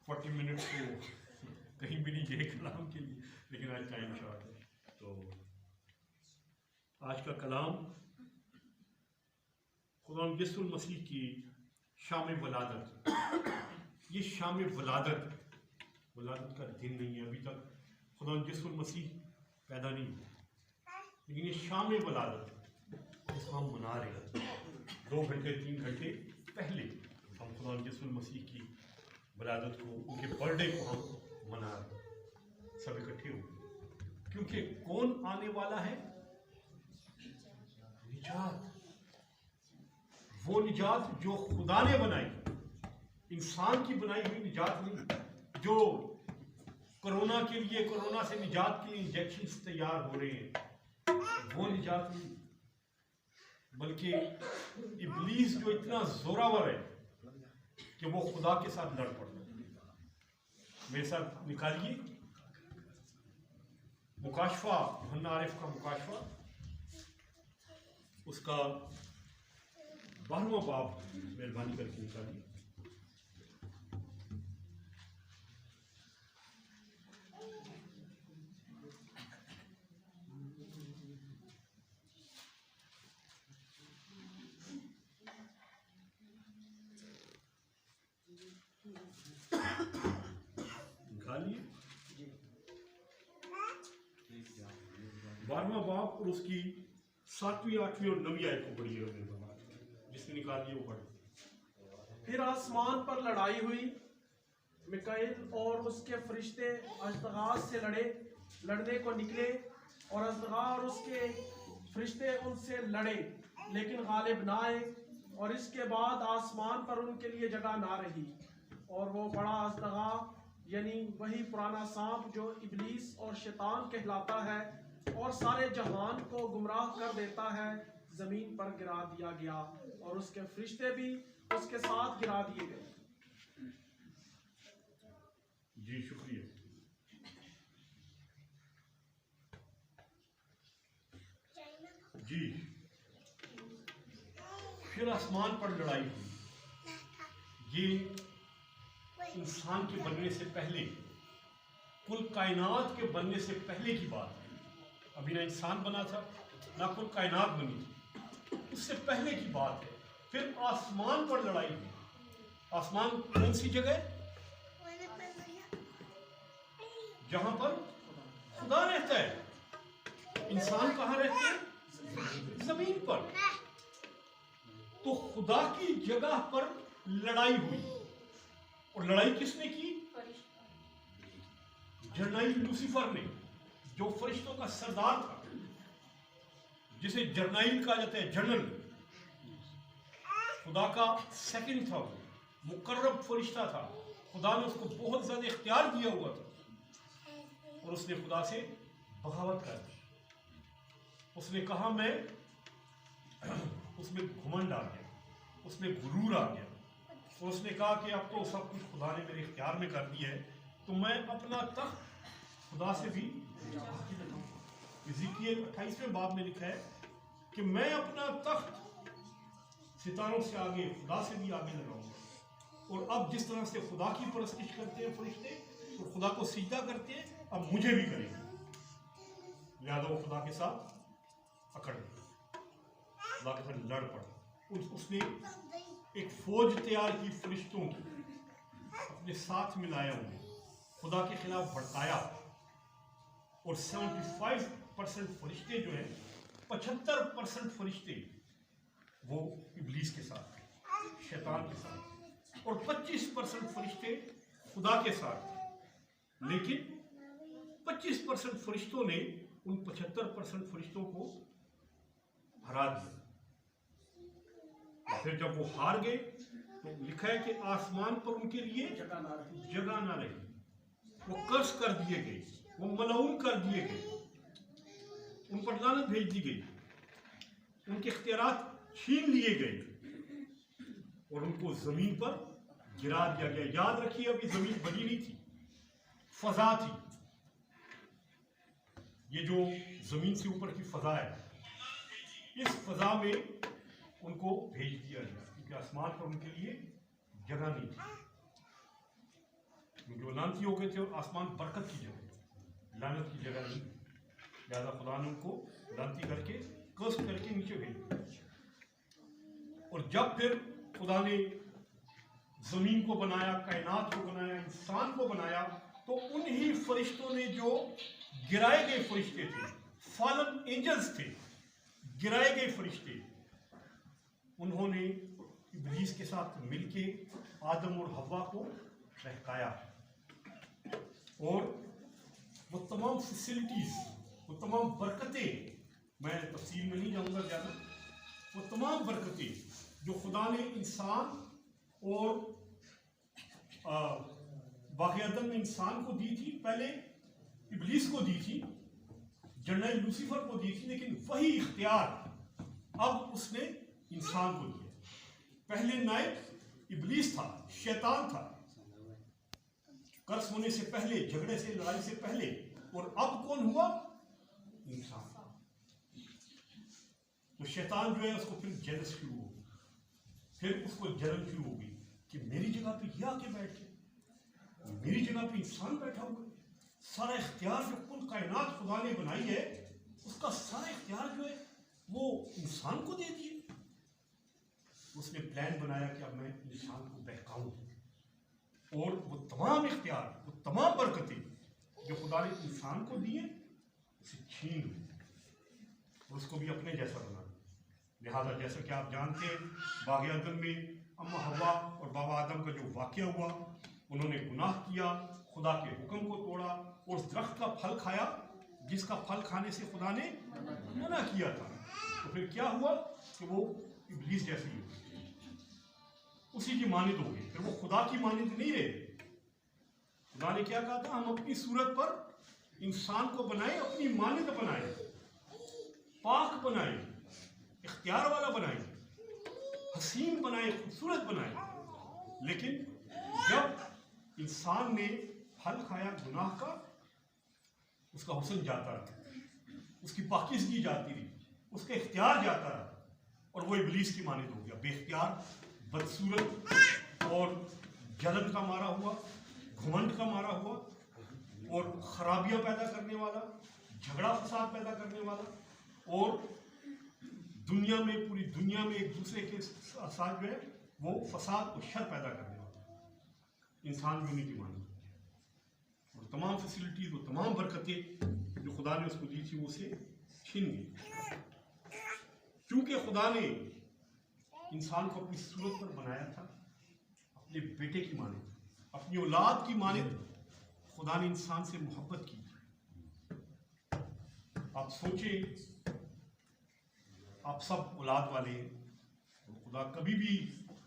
40 minute तो कहीं भी नहीं गए कलाम के लिए, लेकिन आज टाइम शॉर्ट है। तो आज का कलाम खुदा यीशु मसीह की शाम वलादत। ये शाम वलादत का दिन नहीं है, अभी तक खुदा यीशु मसीह पैदा नहीं हुआ, लेकिन ये शाम वलादत जिसको हम मना रहे हैं 2 घंटे 3 घंटे पहले हम खुदा यीशु मसीह की वलादत को, उनके बर्थडे को हम मना रहे हैं, सब इकट्ठे हुए। क्योंकि कौन आने वाला है? निजात, वो निजात जो खुदा ने बनाई, इंसान की बनाई हुई निजात नहीं। जो कोरोना के लिए, कोरोना से निजात के लिए इंजेक्शन तैयार हो रहे हैं, वो निजात नहीं, बल्कि इब्लीस जो इतना जोरावर है कि वो खुदा के साथ लड़ पड़ता है। मेरे साथ निकालिए मुकाशफा, यूहन्ना आरिफ का मुकाशफा, उसका 12वां बाब, मेहरबानी करके निकालिए। निकालिए 12वां बाब और उसकी 7वीं 8वीं और 9वीं आयत को पढ़िए। जिसने निकाल दिया वो पढ़े। फिर आसमान पर लड़ाई हुई, मिकाईल और उसके फरिश्ते अजदगाह से लड़ने को निकले, और अजदगाह और उसके फरिश्ते उनसे लड़े, लेकिन गालिब ना आए। और इसके बाद आसमान पर उनके लिए जगह ना रही, और वो बड़ा अजदगाह यानी वही पुराना सांप जो इब्लीस और शैतान कहलाता है और सारे जहान को गुमराह कर देता है, जमीन पर गिरा दिया गया, और उसके फरिश्ते भी उसके साथ गिरा दिए गए। जी शुक्रिया। जी, फिर आसमान पर लड़ाई हुई। ये इंसान के बनने से पहले, कुल कायनात के बनने से पहले की बात है। अभी ना इंसान बना था, ना कुल कायनात बनी थी, उससे पहले की बात है। फिर आसमान पर लड़ाई हुई। आसमान कौन सी जगह? जहां पर खुदा रहता है। इंसान कहाँ रहते हैं? जमीन पर। तो खुदा की जगह पर लड़ाई हुई, और लड़ाई किसने की? जर्नाइल लूसीफर ने, जो फरिश्तों का सरदार था, जिसे जर्नाइल कहा जाता है, जनरल, खुदा का सेकंड था, वो मुकर्रब फरिश्ता था। खुदा ने उसको बहुत ज्यादा इख्तियार दिया हुआ था, और उसने खुदा से बगावत कर दी। उसने कहा मैं उसमें घमंड आ गया, उसमें गुरूर आ गया, और उसने कहा कि अब तो सब कुछ खुदा ने मेरे इख्तियार में कर दिया है, तो मैं अपना तख्त खुदा से भी। इज़िकियल 28वें बाब में लिखा है कि मैं अपना तख्त सितारों से आगे, खुदा से भी आगे लगाऊंगा। और अब जिस तरह से खुदा की परस्तिश करते हैं फरिश्ते, तो खुदा को सीधा करते हैं, अब मुझे भी करेंगे। लिहाजा वो खुदा के साथ अकड़ गए, खुदा के साथ लड़ पड़ा। उसने एक फौज तैयार की फरिश्तों की, अपने साथ मिलाया, उन्हें खुदा के खिलाफ भड़काया, और 75% फरिश्ते जो है, 75% फरिश्ते वो इब्लीस के साथ थे, शैतान के साथ, और 25% फरिश्ते खुदा के साथ थे। लेकिन 25% फरिश्तों ने उन 75% फरिश्तों को हरा दिया। फिर जब वो हार गए, तो लिखा है कि आसमान पर उनके लिए जगह ना रही, वो कर्स कर दिए गए, वो मलऊन कर दिए गए, उन पर लानत भेज दी गई, उनके इख्तियारात छीन लिए गए, और उनको जमीन पर गिरा दिया गया। याद रखिए, अभी जमीन बनी नहीं थी, फजा थी। ये जो जमीन से ऊपर की फजा है, इस फजा में उनको भेज दिया गया, क्योंकि आसमान पर उनके लिए जगह नहीं थी। लानती हो गए थे और आसमान बरकत की जगह, लानत की जगह नहीं। लिहाजा खुदा ने उनको लानती करके कर्स करके नीचे भेज। और जब फिर खुदा ने जमीन को बनाया, कायनात को बनाया, इंसान को बनाया, तो उन्हीं फरिश्तों ने जो गिराए गए फरिश्ते थे, फॉलन एंजल्स थे, गिराए गए फरिश्ते, उन्होंने इब्लीस के साथ मिलके आदम और हव्वा को बहकाया। और वो तमाम फैसिलिटीज, वो तमाम बरकतें, मैं तफसील में नहीं जाऊंगा ज़्यादा, वो तमाम बरकतें जो खुदा ने इंसान और बाक़ी अदम में इंसान को दी थी, पहले इब्लीस को दी थी, जनरल लूसीफर को दी थी, लेकिन वही इख्तियार अब उसने इंसान को दिया। पहले नायब इब्लीस था, शैतान था, कर्स होने से पहले, झगड़े से, लड़ाई से पहले, और अब कौन हुआ? इंसान। तो शैतान जो है उसको फिर जेलस शुरू हो गई, फिर उसको जलन शुरू हो गई कि मेरी जगह पे ये आके बैठ गए, मेरी जगह पे इंसान बैठा हुआ है, सारा इख्तियार जो कुल कायनात खुदा ने बनाई है उसका सारा इख्तियार जो है वो इंसान को दे दिए। उसने प्लान बनाया कि अब मैं इंसान को बहकाऊं, और वो तमाम इख्तियार, वो तमाम बरकतें जो खुदा ने इंसान को दिए उसे छीन और उसको भी अपने जैसा बना। लिहाजा जैसा कि आप जानते हैं, बाग़ अदन में अम्मा हव्वा और बाबा आदम का जो वाक़या हुआ, उन्होंने गुनाह किया, खुदा के हुक्म को तोड़ा, और उस दरख्त का फल खाया जिसका फल खाने से खुदा ने मना किया था। तो फिर क्या हुआ कि वो इब्लीस जैसे ही उसी की मानिंद हो गई, फिर वो खुदा की मानिंद नहीं रहे। खुदा ने क्या कहा था? हम अपनी सूरत पर इंसान को बनाए, अपनी मानिंद बनाए, पाक बनाए, इख्तियार वाला बनाए, हसीन बनाए, खूबसूरत बनाए। लेकिन जब इंसान ने फल खाया गुनाह का, उसका हुस्न जाता रहा, उसकी पाकीज़गी जाती रही, उसका इख्तियार जाता रहा, और वो इब्लीस की मानिंद हो गया, बेख्तियार, बदसूरत और जलन का मारा हुआ, घमंड का मारा हुआ, और खराबियां पैदा करने वाला, झगड़ा फसाद पैदा करने वाला, और दुनिया में, पूरी दुनिया में एक दूसरे के साथ जो है वो फसाद और शर पैदा करने वाला इंसान भी उन्हीं की मानी। और तमाम फैसिलिटीज, वो तमाम बरकतें जो खुदा ने उसको दी थी वो उसे छीन गई। क्योंकि खुदा ने इंसान को अपनी सूरत पर बनाया था, अपने बेटे की मानिंद, अपनी औलाद की मानिंद खुदा ने इंसान से मोहब्बत की। आप सोचें, आप सब औलाद वाले हैं, तो खुदा कभी भी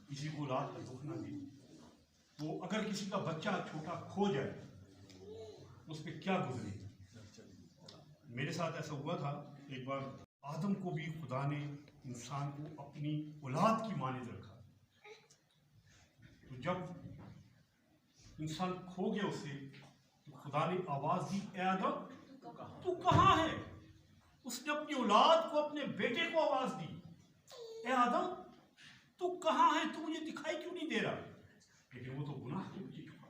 किसी को औलाद का दुख ना दे। तो अगर किसी का बच्चा छोटा खो जाए उस पर क्या गुजरे। मेरे साथ ऐसा हुआ था एक बार, आदम को भी खुदा ने, इंसान को, अपनी औलाद की मानिंद रखा। तो जब इंसान खो गया उसे, तो खुदा ने आवाज दी, ए आदम तू कहाँ है? उसने अपनी औलाद को, अपने बेटे को आवाज दी, ए आदम तू कहाँ है? तू मुझे दिखाई क्यों नहीं दे रहा? लेकिन वो तो गुनाह के पीछे छुपा,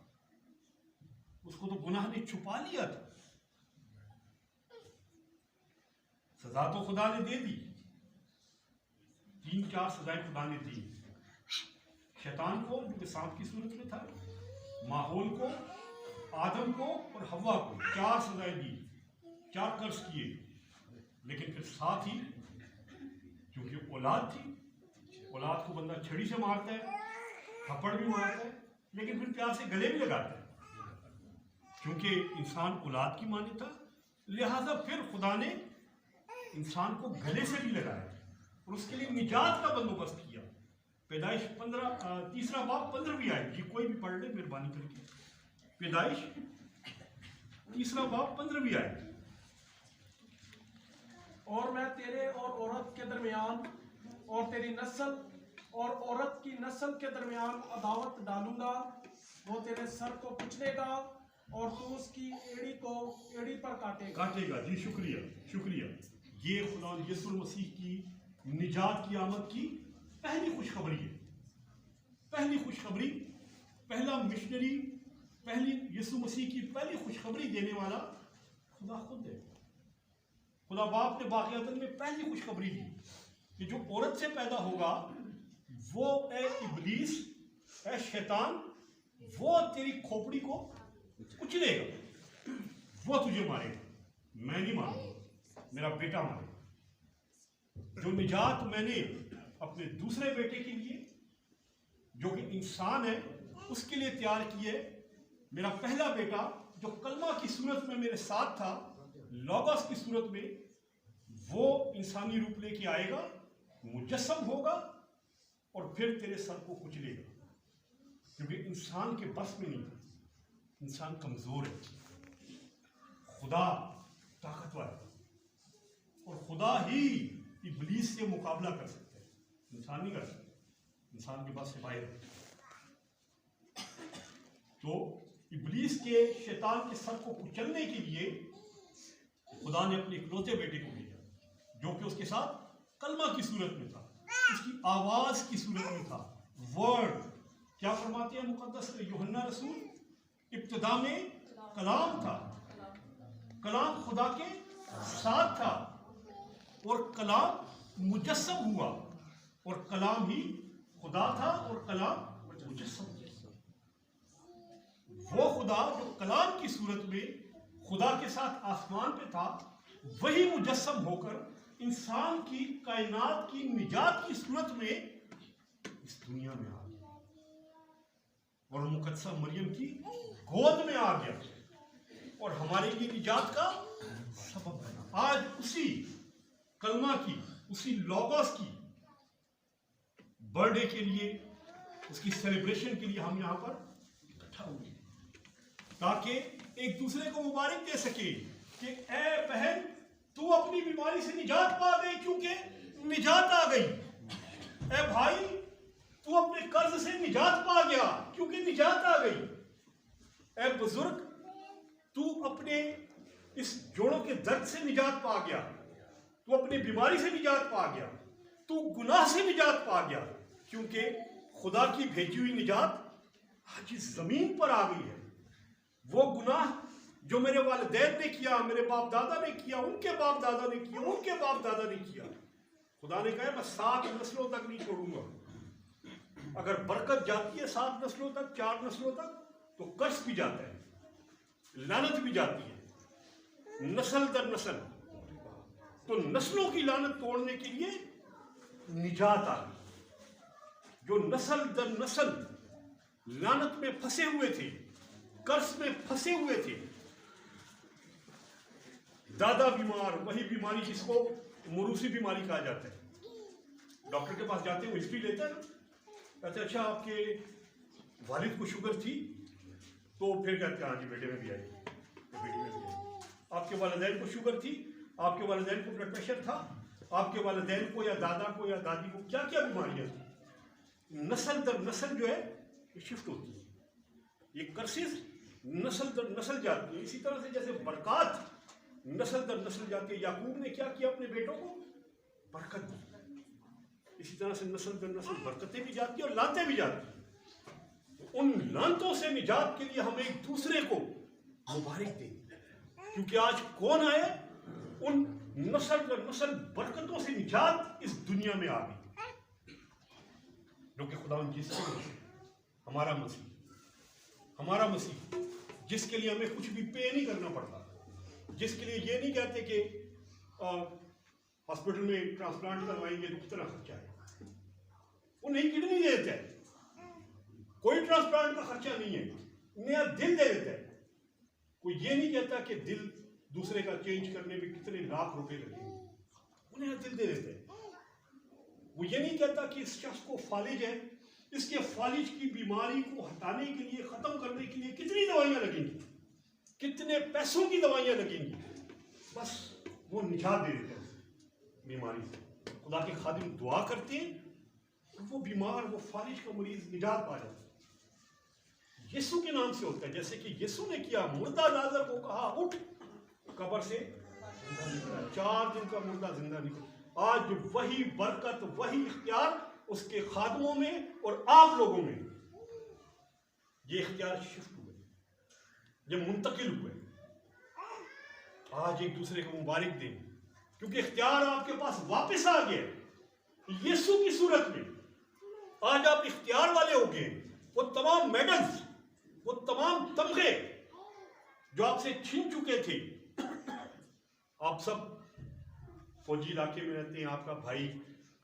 उसको तो गुनाह ने छुपा लिया था। सजा तो खुदा ने दे दी, 3-4 सजाएं खुदा ने दी। शैतान को जो कि सांप की सूरत में था, माहौल को, आदम को और हव्वा को 4 सजाएं दी, 4 कर्ज किए। लेकिन फिर साथ ही, क्योंकि औलाद थी, औलाद को बंदा छड़ी से मारता है, थप्पड़ भी मारता है, लेकिन फिर प्यार से गले भी लगाता है, क्योंकि इंसान औलाद की मानी था। लिहाजा फिर खुदा ने इंसान को गले से भी लगाया और उसके लिए निजात का बंदोबस्त किया। पैदाइश 3 बाब 15वीं आयत, जी कोई भी पढ़ ले मेहरबानी करके। पैदाइश 3 बाब 15वीं आयत। और मैं तेरे और औरत के दरमियान और तेरी नस्ल और औरत की नस्ल के दरमियान अदावत डालूंगा, वो तेरे सर को कुचलेगा और तू उसकी एड़ी को एड़ी पर काटेगा। जी शुक्रिया, शुक्रिया। ये खुदा यीशु मसीह की निजात की आमद की पहली खुशखबरी है, पहली खुशखबरी, पहला मिशनरी पहली यीशु मसीह की पहली खुशखबरी देने वाला खुदा खुद है। खुदा बाप ने वाक़ियतन में पहली खुशखबरी दी कि जो औरत से पैदा होगा वो ए इब्लीस, ए शैतान, वो तेरी खोपड़ी को कुचलेगा, वो तुझे मारेगा, मैं नहीं मारूंगा, मेरा बेटा मारेगा। जो निजात मैंने अपने दूसरे बेटे के लिए जो कि इंसान है उसके लिए तैयार की है, मेरा पहला बेटा जो कलमा की सूरत में मेरे साथ था, लोगोस की सूरत में, वो इंसानी रूप लेके आएगा, मुजस्सम होगा और फिर तेरे सर को कुचलेगा, क्योंकि इंसान के बस में नहीं, इंसान कमजोर है, खुदा ताकतवर है और खुदा ही इब्लीस से मुकाबला कर सकते हैं, इंसान नहीं कर सकते, इंसान के बस से बाहर है। तो इब्लीस के शैतान के सर को कुचलने के लिए खुदा ने अपने इकलौते बेटे को भेजा जो कि उसके साथ कलमा की सूरत में था, उसकी आवाज की सूरत में था। वर्ड क्या फरमाते हैं मुकद्दस यूहन्ना रसूल, इब्तिदा में कलाम था, कलाम खुदा के साथ था और कलाम मुजस्सम हुआ और कलाम ही खुदा था और कलाम मुजस्सम हुआ। वो खुदा जो कलाम की सूरत में खुदा के साथ आसमान पे था, वही मुजस्सम होकर इंसान की कायनात की निजात की सूरत में इस दुनिया में आ गया और मुकद्दसा मरियम की गोद में आ गया और हमारे लिए निजात का सबब बना। आज उसी कलमा की, उसी लोगोस की बर्थडे के लिए, उसकी सेलिब्रेशन के लिए हम यहाँ पर इकट्ठा हुए ताकि एक दूसरे को मुबारक दे सके कि ए बहन तू अपनी बीमारी से निजात पा गई क्योंकि निजात आ गई, ए भाई तू अपने कर्ज से निजात पा गया क्योंकि निजात आ गई, ए बुजुर्ग तू अपने इस जोड़ों के दर्द से निजात पा गया, तू अपनी बीमारी से निजात पा गया, तू गुनाह से निजात पा गया क्योंकि खुदा की भेजी हुई निजात आज इस जमीन पर आ गई है। वो गुनाह जो मेरे वालिदैन ने किया, मेरे बाप दादा ने किया, उनके बाप दादा ने किया, उनके बाप दादा ने किया, खुदा ने कहा मैं 7 नस्लों तक नहीं छोड़ूंगा। अगर बरकत जाती है 7 नस्लों तक, 4 नस्लों तक, तो कर्ज भी जाता है, लानत भी जाती है, नस्ल दर नस्ल। तो नस्लों की लानत तोड़ने के लिए निजात आ गई। जो नस्ल दर नस्ल लानत में फंसे हुए थे, कर्ज में फंसे हुए थे, दादा बीमार, वही बीमारी जिसको मुरूसी बीमारी कहा जाता है। डॉक्टर के पास जाते हैं, वो हिस्ट्री लेता है, कहते हैं अच्छा आपके वालिद को शुगर थी, तो फिर कहते हैं हाँ जी बेटे में भी आई, तो बेटी में भी आई। आपके वालिदैन को शुगर थी, आपके वालिदैन को ब्लड प्रेशर था, आपके वालिदैन को या दादा को या दादी को क्या क्या बीमारियां थी। नस्ल दर नस्ल जो है ये शिफ्ट होती है, ये कर्सेस नस्ल दर नस्ल जाती है। इसी तरह से जैसे बरकत नस्ल दर नस्ल जाती है, याकूब ने क्या किया अपने बेटों को बरकत दी, इसी तरह से नस्ल दर नस्ल बरकतें भी जाती है और लानतें भी जाती है। उन लानतों से निजात के लिए हम एक दूसरे को मुबारक दें, क्योंकि आज कौन आए, उन नस्ल दर नस्ल बरकतों से निजात इस दुनिया में आ गई, जो कि खुदा हमारा मसीह जिसके लिए हमें कुछ भी पे नहीं करना पड़ता, जिसके लिए ये नहीं कहते कि हॉस्पिटल में ट्रांसप्लांट करवाएंगे तो कितना खर्चा है, वो नहीं किडनी दे देता है, कोई ट्रांसप्लांट का खर्चा नहीं है, नया दिल दे देता है। कोई ये नहीं कहता कि दिल दूसरे का चेंज करने में कितने लाख रुपए लगेंगे, उन्हें दिल दे देते हैं। वो ये नहीं कहता कि इस शख्स को फालिज है, इसके फालिज की बीमारी को हटाने के लिए, खत्म करने के लिए कितनी दवाइयां लगेंगी, कितने पैसों की दवाइयां लगेंगी, बस वो निजात दे देते हैं बीमारी से। खुदा के खादिम दुआ करते हैं और वो बीमार, वो फालिज का मरीज निजात पा जाता है। यीशु के नाम से होता है, जैसे कि यीशु ने किया, मुर्दा लाजर को कहा उठ, कब्र से 4 दिन का मुर्दा जिंदा निकला। आज वही बरकत, वही इख्तियार उसके खादमों में और आप लोगों में ये इख्तियार शिफ्ट हुए। ये मुंतकिल हुए। आज एक दूसरे को मुबारक दें, क्योंकि इख्तियार आपके पास वापस आ गया यीशु की सूरत में। आज आप इख्तियार वाले हो गए। वो तमाम मेडल्स, वो तमाम तमगे जो आपसे छीन चुके थे, आप सब फौजी इलाके में रहते हैं, आपका भाई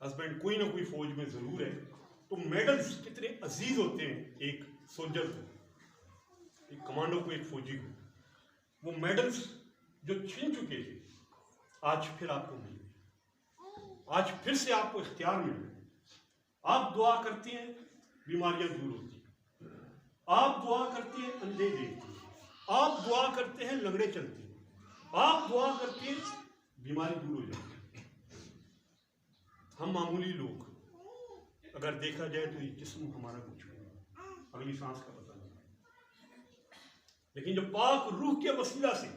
हस्बैंड कोई ना कोई फौज में जरूर है, तो मेडल्स कितने अजीज होते हैं एक सोल्जर को, एक कमांडो को, एक फौजी को। वो मेडल्स जो छीन चुके थे आज फिर आपको मिले, आज फिर से आपको इख्तियार मिले। आप दुआ करते हैं बीमारियां दूर होती हैं, आप दुआ करते हैं अंधे देखते हैं, आप दुआ करते हैं लंगड़े चलते हैं, आप दुआ करते हैं बीमारी दूर हो जाती है। हम मामूली लोग, अगर देखा जाए तो ये जिस्म हमारा कुछ नहीं, अगली सांस का पता नहीं, लेकिन जब पाक रूह के वसीला से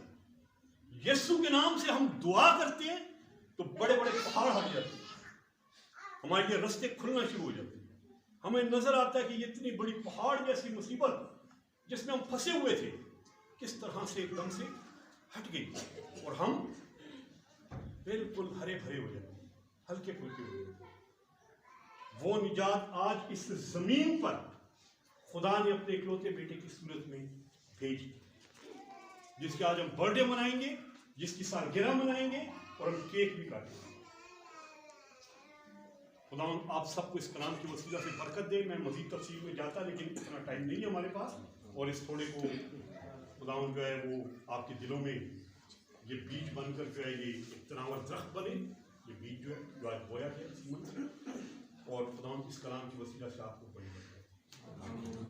यीशु के नाम से हम दुआ करते हैं तो बड़े बड़े पहाड़ हट जाते हैं, हमारे ये रास्ते खुलना शुरू हो जाते हैं। हमें नजर आता है कि ये इतनी बड़ी पहाड़ जैसी मुसीबत जिसमें हम फंसे हुए थे किस तरह से एकदम से हट गई और हम बिल्कुल हरे भरे हो जाते हैं, हल्के फुल्के हो जाते हैं। वो निजात आज इस जमीन पर खुदा ने अपने इकलौते बेटे की सूरत में भेजी, जिसके आज हम बर्थडे मनाएंगे, जिसकी सालगिरह मनाएंगे और हम केक भी काटेंगे। खुदा आप सबको इस कलाम की वसीला से बरकत दे। मैं मजीद तफसील में जाता, लेकिन इतना टाइम नहीं है हमारे पास, और इस थोड़े को खुदा जो है वो आपके दिलों में ये बीज बनकर जो है ये एक तनावर दरख्त बने। ये बीज जो है जो आज बोया गया सीमन से, और खुदा इस कलाम की वसीला से आपको बड़ी